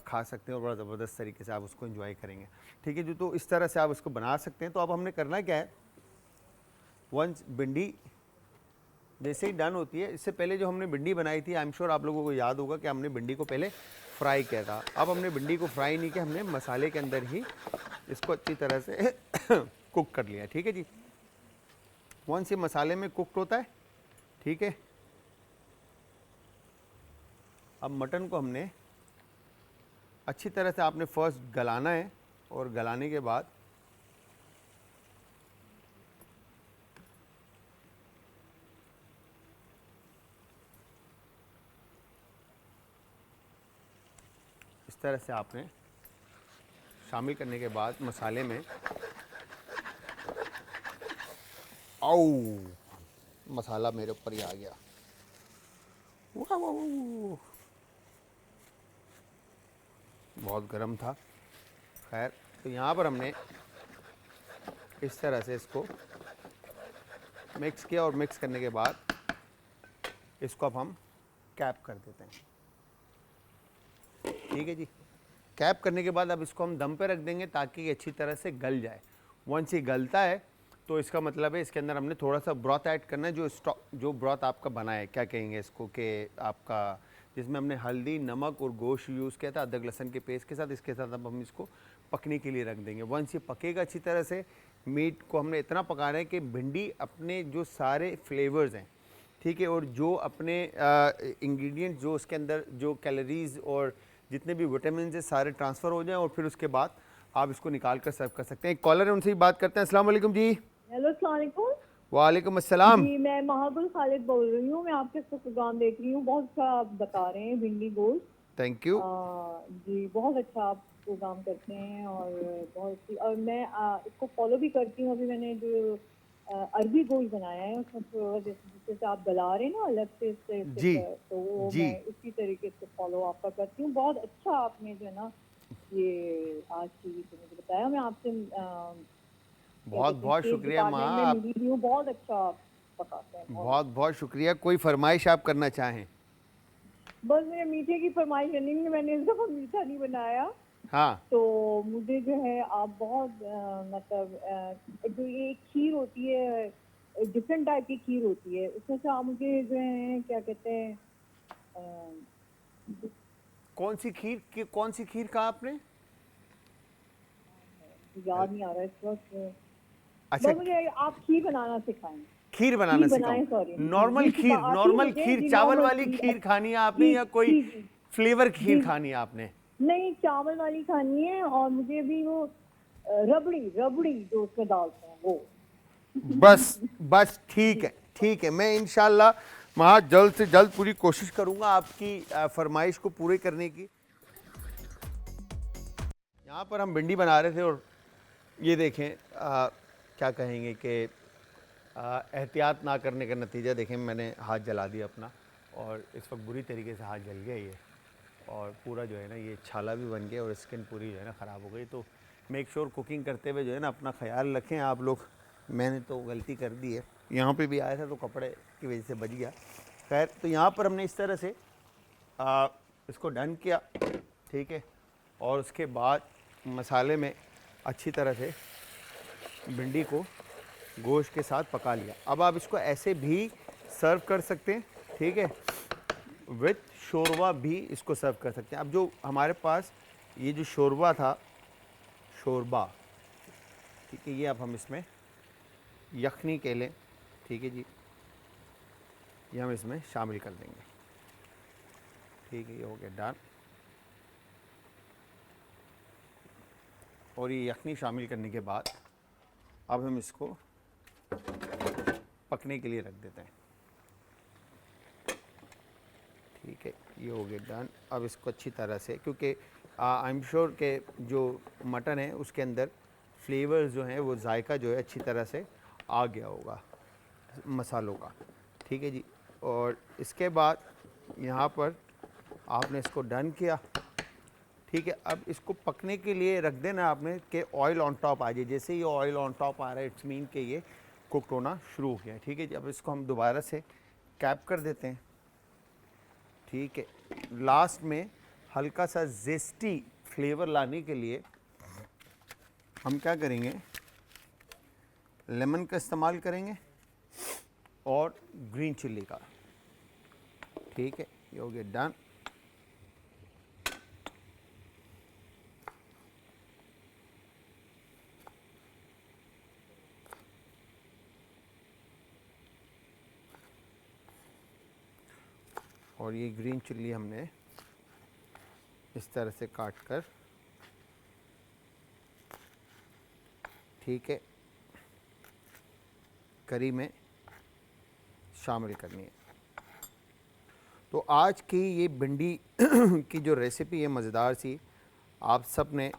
खा सकते हैं और बड़ा ज़बरदस्त तरीके से आप उसको एंजॉय करेंगे। ठीक है जी, तो इस तरह से आप उसको बना सकते हैं। तो अब हमने करना क्या है, वंस भिंडी जैसे ही डन होती है, इससे पहले जो हमने भिंडी बनाई थी, आई एम श्योर आप लोगों को याद होगा कि हमने भिंडी को पहले फ्राई किया था। अब हमने भिंडी को फ्राई नहीं किया, हमने मसाले के अंदर ही इसको अच्छी तरह से कुक कर लिया। ठीक है जी, वंस ये मसाले में कुकड होता है, ठीक है, अब मटन को हमने अच्छी तरह से आपने फर्स्ट गलाना है, और गलाने के बाद इस तरह से आपने शामिल करने के बाद मसाले में, आओ मसाला मेरे ऊपर ही आ गया, वाह वाह वाह, बहुत गर्म था। खैर, तो यहाँ पर हमने इस तरह से इसको मिक्स किया, और मिक्स करने के बाद इसको अब हम कैप कर देते हैं। ठीक है जी, कैप करने के बाद अब इसको हम दम पे रख देंगे ताकि ये अच्छी तरह से गल जाए। वंस ये गलता है तो इसका मतलब है इसके अंदर हमने थोड़ा सा ब्रॉथ ऐड करना है, जो ब्रॉथ आपका बना है, क्या कहेंगे इसको, कि आपका जिसमें हमने हल्दी, नमक और गोश्त यूज़ किया था अदरक लहसुन के पेस्ट के साथ। इसके साथ अब हम इसको पकने के लिए रख देंगे। वंस ये पकेगा अच्छी तरह से, मीट को हमने इतना पकाना है कि भिंडी अपने जो सारे फ्लेवर्स हैं, ठीक है, और जो अपने इंग्रेडिएंट्स जो उसके अंदर जो कैलोरीज और जितने भी विटामिन है सारे ट्रांसफ़र हो जाएं, और फिर उसके बाद आप इसको निकाल कर सर्व कर सकते हैं। एक कॉलर है, उनसे ही बात करते हैं। अस्सलाम वालेकुम जी। हेलो अस्सलाम वालेकुम वालेकुम अस्सलाम। जी, मैं महाबुल खालिद बोल रही हूँ। मैं आपके प्रोग्राम देख रही हूँ, बहुत अच्छा आप बता रहे हैं भिंडी गोश्त। Thank you. जी, बहुत अच्छा आप प्रोग्राम करते हैं, और बहुत, और मैं इसको फॉलो भी करती हूँ। अभी मैंने जो अरबी गोश्त बनाया है उसमें जैसे आप गला रहे हैं ना अलग से जी तो वो जी, मैं उसी तरीके से फॉलो आपका करती हूँ। बहुत अच्छा आपने जो है ना ये आज की मुझे बताया। मैं आपसे बहुत बहुत शुक्रिया माँ, में आप मिली भी हूँ। बहुत अच्छा आप पकाते हैं। बहुत बहुत शुक्रिया। कोई फरमाइश आप करना चाहें? बस मेरे मीठे की फरमाइश है, नहीं मैंने इस दफा मीठा नहीं बनाया, हाँ, तो मुझे जो है आप बहुत मतलब जो ये खीर होती है, डिफरेंट टाइप की खीर होती है, उसमें से आप मुझे जो है क्या कहते हैं कौन सी खीर कहा आपने? याद नहीं आ रहा इस वक्त। अच्छा, बस मुझे आप खीर बनाना सिखाएं। खीर बनाना बनाएं, सिखाऊं? सॉरी। नॉर्मल खीर, आती है नॉर्मल मुझे खीर जी, चावल नॉर्मल वाली खीर। खीर खानी है आपने, जी या कोई जी जी फ्लेवर खीर जी, खानी है आपने? नहीं चावल वाली खानी है, और मुझे भी वो रबड़ी रबड़ी जो उसमें डालते हैं वो। बस बस, ठीक है ठीक है, मैं इंशाल्लाह वहाँ जल्द से जल्द पूरी कोशिश करूँगा आपकी फरमाइश को पूरे करने की। यहाँ पर हम भिंडी बना रहे थे, और ये देखें क्या कहेंगे कि एहतियात ना करने का नतीजा देखें, मैंने हाथ जला दिया अपना, और इस वक्त बुरी तरीके से हाथ जल गया ये, और पूरा जो है ना ये छाला भी बन गया, और स्किन पूरी जो है ना ख़राब हो गई। तो मेक श्योर कुकिंग करते हुए जो है ना अपना ख्याल रखें आप लोग। मैंने तो गलती कर दी है, यहाँ पे भी आया था तो कपड़े की वजह से बच गया। खैर, तो यहाँ पर हमने इस तरह से इसको डन किया, ठीक है, और उसके बाद मसाले में अच्छी तरह से भिंडी को गोश्त के साथ पका लिया। अब आप इसको ऐसे भी सर्व कर सकते हैं, ठीक है, विथ शोरबा भी इसको सर्व कर सकते हैं। अब जो हमारे पास ये जो शोरबा था, शोरबा, ठीक है, ये अब हम इसमें यखनी के लें, ठीक है जी, ये हम इसमें शामिल कर देंगे। ठीक है, ये हो गया डन। और ये यखनी शामिल करने के बाद अब हम इसको पकने के लिए रख देते हैं। ठीक है, ये हो गया डन। अब इसको अच्छी तरह से, क्योंकि आई एम श्योर के जो मटन है उसके अंदर फ्लेवर्स जो हैं वो जायका जो है अच्छी तरह से आ गया होगा मसालों का। ठीक है जी। और इसके बाद यहाँ पर आपने इसको डन किया। ठीक है, अब इसको पकने के लिए रख देना आपने कि ऑयल ऑन टॉप आ जाए। जैसे ही ऑयल ऑन टॉप आ रहा है इट्स मीन कि ये कुक होना शुरू हो गया है। ठीक है जी। अब इसको हम दोबारा से कैप कर देते हैं। ठीक है, लास्ट में हल्का सा जेस्टी फ्लेवर लाने के लिए हम क्या करेंगे, लेमन का इस्तेमाल करेंगे और ग्रीन चिल्ली का। ठीक है, ये हो गया डन। और ये ग्रीन चिल्ली हमने इस तरह से काट कर, ठीक है, करी में शामिल करनी है। तो आज की ये भिंडी की जो रेसिपी है मज़ेदार सी, आप सब ने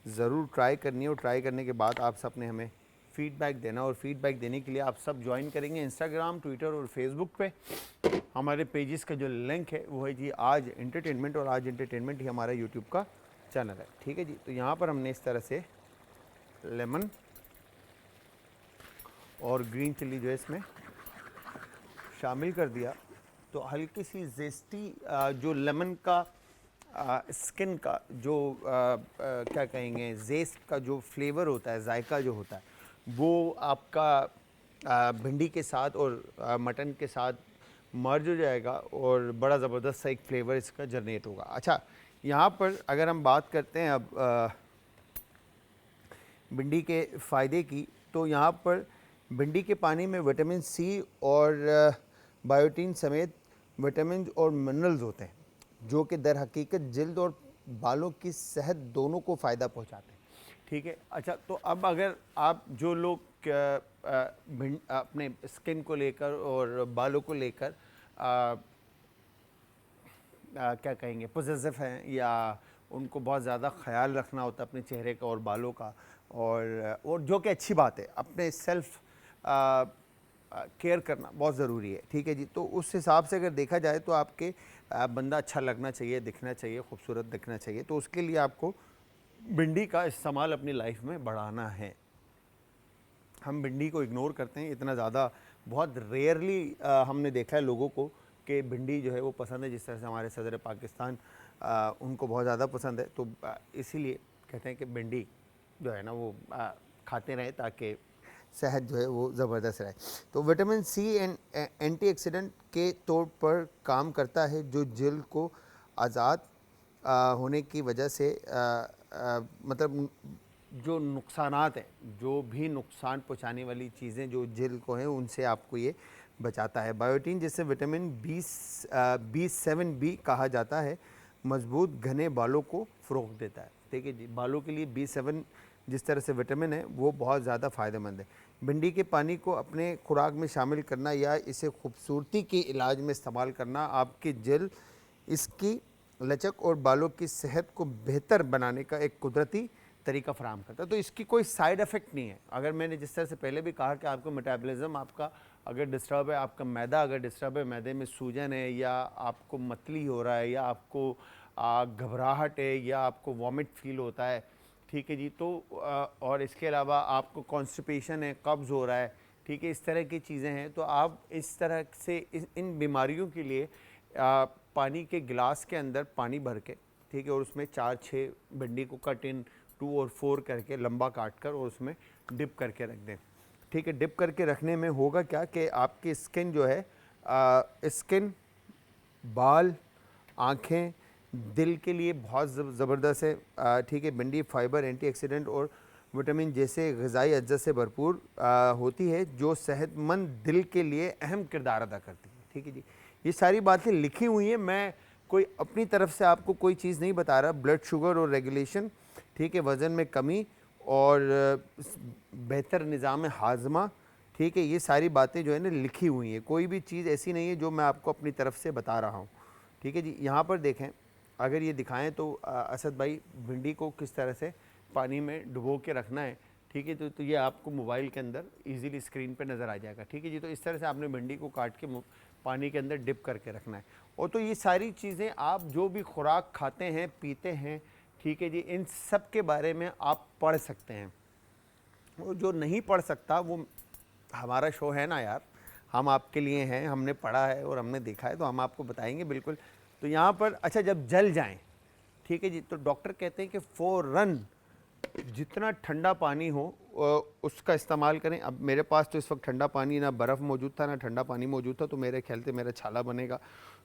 ज़रूर ट्राई करनी है। और ट्राई करने के बाद आप सब ने हमें फ़ीडबैक देना। और फ़ीडबैक देने के लिए आप सब ज्वाइन करेंगे इंस्टाग्राम, ट्विटर और फेसबुक पे। हमारे पेजेस का जो लिंक है वो है जी आज एंटरटेनमेंट, और आज एंटरटेनमेंट ही हमारा यूट्यूब का चैनल है। ठीक है जी। तो यहाँ पर हमने इस तरह से लेमन और ग्रीन चिल्ली जो है इसमें शामिल कर दिया। तो हल्की सी जेस्टी जो लेमन का स्किन का जो क्या कहेंगे, जेस्ट का जो फ्लेवर होता है, जायका जो होता है, वो आपका भिंडी के साथ और मटन के साथ मर्ज हो जाएगा और बड़ा ज़बरदस्त सा एक फ्लेवर इसका जनरेट होगा। अच्छा, यहाँ पर अगर हम बात करते हैं अब भिंडी के फ़ायदे की, तो यहाँ पर भिंडी के पानी में विटामिन सी और बायोटीन समेत विटामिन और मिनरल्स होते हैं, जो कि दर हकीकत जिल्द और बालों की सेहत दोनों को फ़ायदा पहुँचाते हैं। ठीक है। अच्छा, तो अब अगर आप जो लोग अपने स्किन को लेकर और बालों को लेकर क्या कहेंगे, पॉजिटिव हैं, या उनको बहुत ज़्यादा ख्याल रखना होता है अपने चेहरे का और बालों का, और जो कि अच्छी बात है, अपने सेल्फ केयर करना बहुत ज़रूरी है। ठीक है जी। तो उस हिसाब से अगर देखा जाए तो आपके बंदा अच्छा लगना चाहिए, दिखना चाहिए, खूबसूरत दिखना चाहिए, तो उसके लिए आपको भिंडी का इस्तेमाल अपनी लाइफ में बढ़ाना है। हम भिंडी को इग्नोर करते हैं इतना ज़्यादा, बहुत रेयरली हमने देखा है लोगों को कि भिंडी जो है वो पसंद है, जिस तरह से हमारे सदर पाकिस्तान उनको बहुत ज़्यादा पसंद है। तो इसीलिए कहते हैं कि भिंडी जो है ना वो खाते रहें ताकि सेहत जो है वो ज़बरदस्त रहे। तो विटामिन सी एंटीऑक्सीडेंट के तौर पर काम करता है, जो जिल्द को आज़ाद होने की वजह से मतलब जो नुकसानात हैं, जो भी नुकसान पहुंचाने वाली चीज़ें जो जिल्द को हैं, उनसे आपको ये बचाता है। बायोटीन, जिसे विटामिन B7 कहा जाता है, मजबूत घने बालों को फ़रोग़ देता है। ठीक है जी। बालों के लिए B7 जिस तरह से विटामिन है वो बहुत ज़्यादा फ़ायदेमंद है। भिंडी के पानी को अपने खुराक में शामिल करना या इसे खूबसूरती के इलाज में इस्तेमाल करना आपकी जिल्द, इसकी लचक और बालों की सेहत को बेहतर बनाने का एक कुदरती तरीका फराहम करता है। तो इसकी कोई साइड इफ़ेक्ट नहीं है। अगर मैंने जिस तरह से पहले भी कहा कि आपको मेटाबॉलिज्म आपका अगर डिस्टर्ब है, आपका मैदा अगर डिस्टर्ब है, मैदे में सूजन है, या आपको मतली हो रहा है, या आपको घबराहट है, या आपको वॉमिट फील होता है, ठीक है जी, तो और इसके अलावा आपको कॉन्स्टिपेशन है, कब्ज़ हो रहा है, ठीक है, इस तरह की चीज़ें हैं, तो आप इस तरह से इन बीमारियों के लिए पानी के गिलास के अंदर पानी भर के, ठीक है, और उसमें 4-6 भिंडी को कट इन 2 और 4 करके लंबा काट कर और उसमें डिप करके रख दें। ठीक है। डिप करके रखने में होगा क्या कि आपकी स्किन जो है, स्किन, बाल, आँखें, दिल के लिए बहुत ज़बरदस्त है। ठीक है। भिंडी फाइबर, एंटीऑक्सीडेंट और विटामिन जैसे ग़िज़ाई अज्जा से भरपूर होती है, जो सेहतमंद दिल के लिए अहम किरदार अदा करती है। ठीक है जी। ये सारी बातें लिखी हुई हैं, मैं कोई अपनी तरफ से आपको कोई चीज़ नहीं बता रहा। ब्लड शुगर और रेगुलेशन ठीक है, वज़न में कमी और बेहतर निज़ाम हाज़मा, ठीक है, ये सारी बातें जो है ना लिखी हुई हैं। कोई भी चीज़ ऐसी नहीं है जो मैं आपको अपनी तरफ से बता रहा हूँ, ठीक है जी। यहाँ पर देखें, अगर ये दिखाएं तो असद भाई भिंडी को किस तरह से पानी में डुबो के रखना है, ठीक है। तो ये आपको मोबाइल के अंदर इजीली स्क्रीन पे नज़र आ जाएगा, ठीक है जी। तो इस तरह से आपने भिंडी को काट के पानी के अंदर डिप करके रखना है। और तो ये सारी चीज़ें आप जो भी खुराक खाते हैं पीते हैं, ठीक है जी, इन सब के बारे में आप पढ़ सकते हैं। और जो नहीं पढ़ सकता, वो हमारा शो है ना यार, हम आपके लिए हैं, हमने पढ़ा है और हमने देखा है, तो हम आपको बताएंगे बिल्कुल। तो यहाँ पर अच्छा, जब जल जाएं, ठीक है जी, तो डॉक्टर कहते हैं कि फ़ौरन जितना ठंडा पानी हो उसका इस्तेमाल करें। अब मेरे पास तो इस वक्त ठंडा पानी, ना बर्फ़ मौजूद था ना ठंडा पानी मौजूद था, तो मेरे ख्याल से मेरा छाला बनेगा,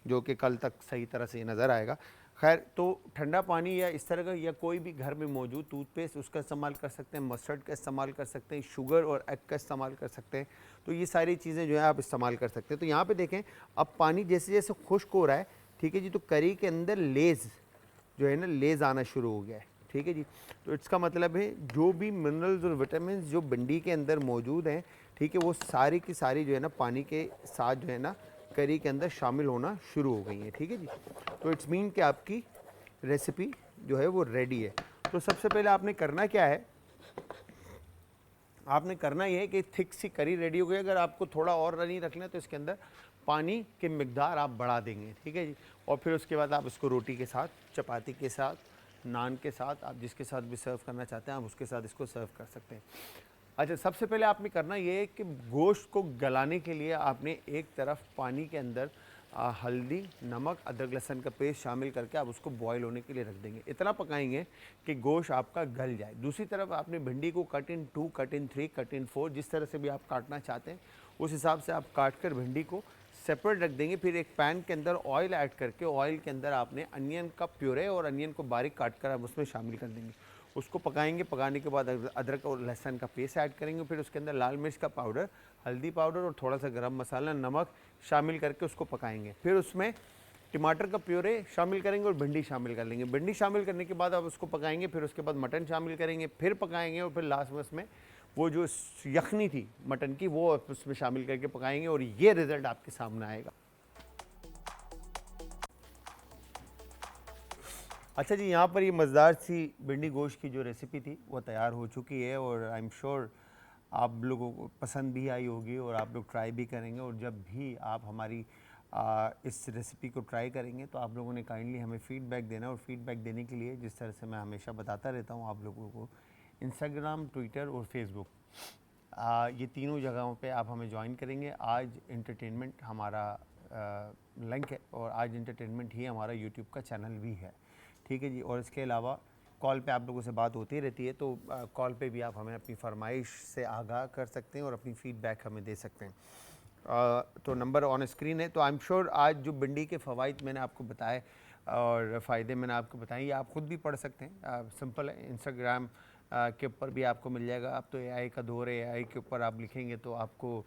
जो कि कल तक सही तरह से नज़र आएगा। खैर, तो ठंडा पानी या इस तरह का या कोई भी घर में मौजूद टूथपेस्ट, उसका इस्तेमाल कर सकते हैं, मस्टर्ड का इस्तेमाल कर सकते हैं, शुगर और एग का इस्तेमाल कर सकते हैं। तो ये सारी चीज़ें जो है आप इस्तेमाल कर सकते हैं। तो यहाँ पे देखें, अब पानी जैसे जैसे खुश्क हो रहा है, ठीक है जी, तो करी के अंदर लेज़ जो है ना, लेज़ आना शुरू हो गया है, ठीक है जी। तो इसका मतलब है जो भी मिनरल्स और विटामिन जो भिंडी के अंदर मौजूद हैं, ठीक है, वो सारी की सारी जो है ना पानी के साथ जो है ना करी के अंदर शामिल होना शुरू हो गई हैं, ठीक है जी। तो इट्स मीन कि आपकी रेसिपी जो है वो रेडी है। तो सबसे पहले आपने करना क्या है, आपने करना ये है कि थिक सी करी रेडी हो गई। अगर आपको थोड़ा और रनी रखना है तो इसके अंदर पानी की मिकदार आप बढ़ा देंगे, ठीक है जी। और फिर उसके बाद आप इसको रोटी के साथ, चपाती के साथ, नान के साथ, आप जिसके साथ भी सर्व करना चाहते हैं आप उसके साथ इसको सर्व कर सकते हैं। अच्छा, सबसे पहले आपने करना ये है कि गोश्त को गलाने के लिए आपने एक तरफ पानी के अंदर हल्दी, नमक, अदरक लहसुन का पेस्ट शामिल करके आप उसको बॉईल होने के लिए रख देंगे। इतना पकाएंगे कि गोश्त आपका गल जाए। दूसरी तरफ आपने भिंडी को cut in 2, cut in 3, cut in 4, जिस तरह से भी आप काटना चाहते हैं उस हिसाब से आप काट कर भिंडी को सेपरेट रख देंगे। फिर एक पैन के अंदर ऑयल ऐड करके ऑयल के अंदर आपने अनियन का प्यूरे और अनियन को बारीक काट कर आप उसमें शामिल कर देंगे। उसको पकाएंगे, पकाने के बाद अदरक और लहसुन का पेस्ट ऐड करेंगे। फिर उसके अंदर लाल मिर्च का पाउडर, हल्दी पाउडर और थोड़ा सा गरम मसाला, नमक शामिल करके उसको पकाएंगे। फिर उसमें टमाटर का प्यूरे शामिल करेंगे और भिंडी शामिल कर लेंगे। भिंडी शामिल करने के बाद आप उसको पकाएंगे। फिर उसके बाद मटन शामिल करेंगे, फिर पकाएंगे और फिर लास्ट में उसमें वो जो यखनी थी मटन की वो उसमें शामिल करके पकाएंगे और ये रिज़ल्ट आपके सामने आएगा। अच्छा जी, यहाँ पर ये मज़ेदार सी भिंडी गोश्त की जो रेसिपी थी वो तैयार हो चुकी है और आई एम श्योर आप लोगों को पसंद भी आई होगी और आप लोग ट्राई भी करेंगे। और जब भी आप हमारी इस रेसिपी को ट्राई करेंगे तो आप लोगों ने काइंडली हमें फ़ीडबैक देना। और फ़ीडबैक देने के लिए जिस तरह से मैं हमेशा बताता रहता हूँ आप लोगों को, इंस्टाग्राम, ट्विटर और फेसबुक, ये तीनों जगहों पे आप हमें ज्वाइन करेंगे। आज एंटरटेनमेंट हमारा लिंक है और आज एंटरटेनमेंट ही हमारा यूट्यूब का चैनल भी है, ठीक है जी। और इसके अलावा कॉल पे आप लोगों से बात होती रहती है, तो कॉल पे भी आप हमें अपनी फरमाइश से आगाह कर सकते हैं और अपनी फ़ीडबैक हमें दे सकते हैं। तो नंबर ऑन स्क्रीन है। तो आई एम श्योर आज जो भिंडी के फ़वाइद मैंने आपको बताए और फ़ायदे मैंने आपको बताए, ये आप ख़ुद भी पढ़ सकते हैं। सिंपल है, इंस्टाग्राम के ऊपर भी आपको मिल जाएगा। अब तो एआई का दौर है, एआई के ऊपर आप लिखेंगे तो आपको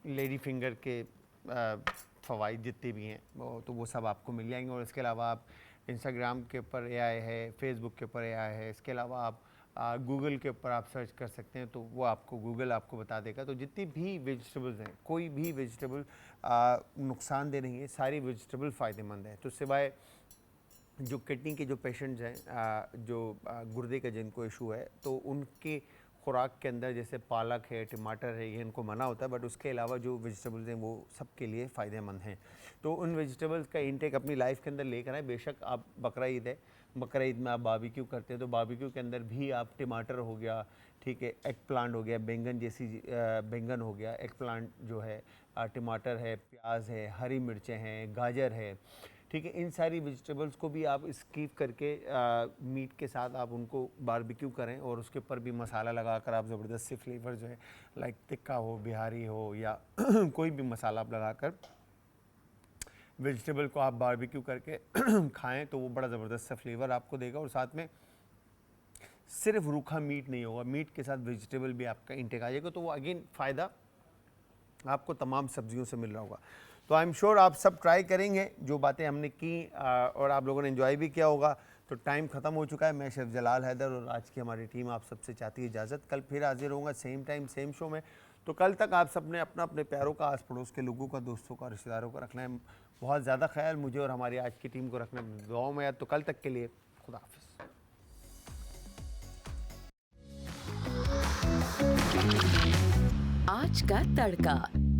लेडी फिंगर के फ़वाइद जितने भी हैं तो वो सब आपको मिल जाएंगे। और इसके अलावा आप इंस्टाग्राम के ऊपर एआई है, फेसबुक के ऊपर एआई है। इसके अलावा आप गूगल के ऊपर आप सर्च कर सकते हैं तो वो आपको गूगल आपको बता देगा। तो जितनी भी वेजिटेबल्स हैं, कोई भी वेजिटेबल नुकसानदेह नहीं है, सारी वेजिटेबल फ़ायदेमंद है। तो सिवाय जो किडनी के जो पेशेंट्स हैं, जो गुर्दे का जिनको इशू है, तो उनके खुराक के अंदर जैसे पालक है, टमाटर है, ये इनको मना होता है। बट उसके अलावा जो वेजिटेबल्स हैं वो सबके लिए फ़ायदेमंद हैं। तो उन वेजिटेबल्स का इंटेक अपनी लाइफ के अंदर लेकर आए। बेशक आप बकरा ईद है, बकरा ईद में आप बारबेक्यू करते हैं तो बारबेक्यू के अंदर भी आप टमाटर हो गया, ठीक है, एग प्लांट हो गया, बैंगन जैसी बैंगन हो गया, एग प्लांट जो है, टमाटर है, प्याज है, हरी मिर्चें हैं, गाजर है, ठीक है, इन सारी वेजिटेबल्स को भी आप स्कीप करके मीट के साथ आप उनको बारबेक्यू करें और उसके ऊपर भी मसाला लगाकर आप ज़बरदस्त से फ्लेवर जो है, लाइक टिक्का हो, बिहारी हो या कोई भी मसाला आप लगाकर वेजिटेबल को आप बारबेक्यू करके खाएं तो वो बड़ा ज़बरदस्त सा फ्लेवर आपको देगा। और साथ में सिर्फ रूखा मीट नहीं होगा, मीट के साथ वेजिटेबल भी आपका इंटेक आ जाएगा, तो वो अगेन फ़ायदा आपको तमाम सब्जियों से मिल रहा होगा। तो आई एम श्योर आप सब ट्राई करेंगे जो बातें हमने की और आप लोगों ने एंजॉय भी किया होगा। तो टाइम ख़त्म हो चुका है। मैं शेफ़ जलाल हैदर और आज की हमारी टीम आप सबसे चाहती है इजाज़त। कल फिर हाजिर होऊंगा सेम टाइम सेम शो में। तो कल तक आप सबने अपना अपने प्यारों का, आस पड़ोस के लोगों का, दोस्तों का, रिश्तेदारों का रखना है बहुत ज़्यादा ख्याल। मुझे और हमारी आज की टीम को रखना है दुआओं में याद। तो कल तक के लिए खुदा हाफिज़। आज का तड़का।